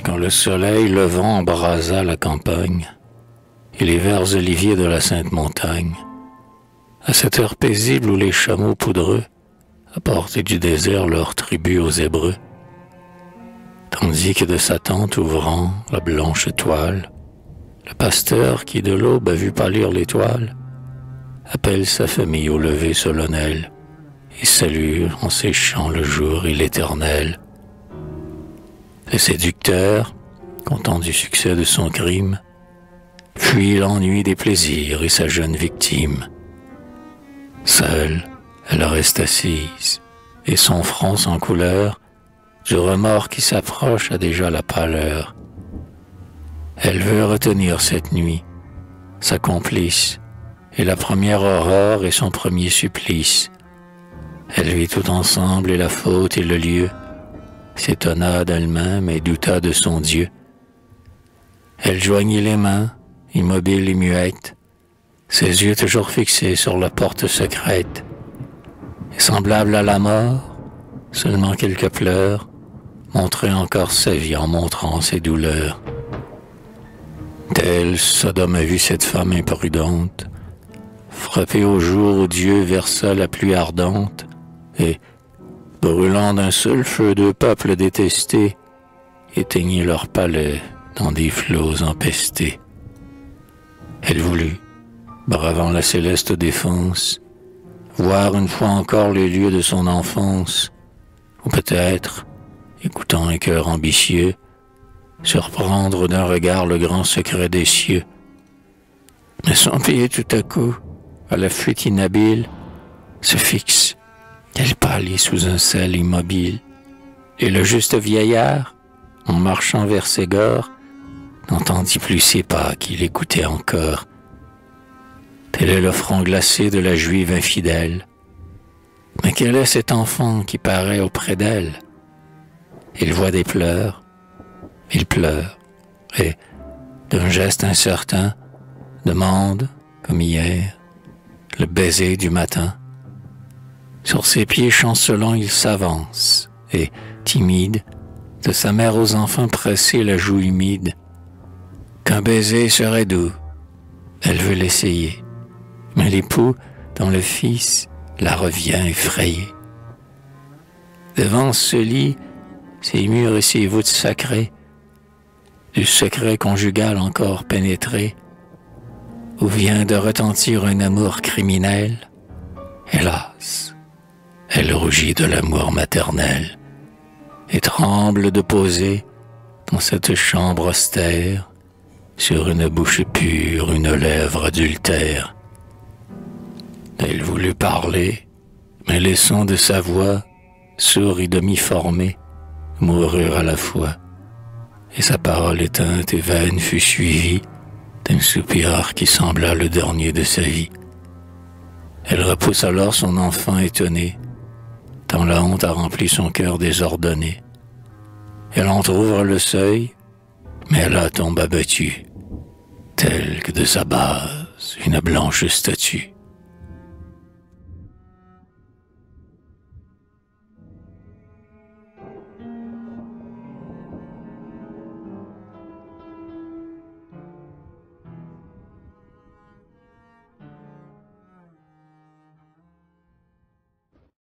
quand le soleil levant embrasa la campagne et les verts oliviers de la Sainte Montagne, à cette heure paisible où les chameaux poudreux apportaient du désert leur tribut aux Hébreux, tandis que de sa tente ouvrant la blanche toile, le pasteur qui de l'aube a vu pâlir l'étoile, appelle sa famille au lever solennel et salue en séchant le jour et l'éternel. Le séducteur, content du succès de son crime, fuit l'ennui des plaisirs et sa jeune victime. Seule, elle reste assise, et son front sans couleur, du remords qui s'approche a déjà la pâleur. Elle veut retenir cette nuit, sa complice, et la première aurore et son premier supplice. Elle vit tout ensemble et la faute et le lieu, s'étonna d'elle-même et douta de son Dieu. Elle joignit les mains, immobile et muette, ses yeux toujours fixés sur la porte secrète, et semblable à la mort, seulement quelques pleurs montraient encore sa vie en montrant ses douleurs. Tel Sodome a vu cette femme imprudente, frappée au jour où Dieu versa la pluie ardente, et, brûlant d'un seul feu deux peuples détestés, éteignit leur palais dans des flots empestés. Elle voulut, bravant la céleste défense, voir une fois encore les lieux de son enfance, ou peut-être, écoutant un cœur ambitieux, surprendre d'un regard le grand secret des cieux. Mais son pied tout à coup, à la fuite inhabile, se fixe. Elle pâlit sous un ciel immobile, et le juste vieillard, en marchant vers ses gores, n'entendit plus ses pas qu'il écoutait encore. Tel est le front glacé de la juive infidèle. Mais quel est cet enfant qui paraît auprès d'elle? Il voit des pleurs, il pleure, et, d'un geste incertain, demande, comme hier, le baiser du matin. Sur ses pieds chancelants il s'avance, et, timide, de sa mère aux enfants pressés la joue humide. Qu'un baiser serait doux, elle veut l'essayer, mais l'époux, dont le fils, la revient effrayé. Devant ce lit, ses murs et ses voûtes sacrées, du secret conjugal encore pénétré, où vient de retentir un amour criminel, hélas, elle rougit de l'amour maternel et tremble de poser dans cette chambre austère sur une bouche pure une lèvre adultère. Elle voulut parler, mais les sons de sa voix, sourds et demi-formés, moururent à la fois, et sa parole éteinte et vaine fut suivie d'un soupir qui sembla le dernier de sa vie. Elle repousse alors son enfant étonné, tant la honte a rempli son cœur désordonné. Elle entr'ouvre le seuil, mais là tombe abattue, telle que de sa base une blanche statue.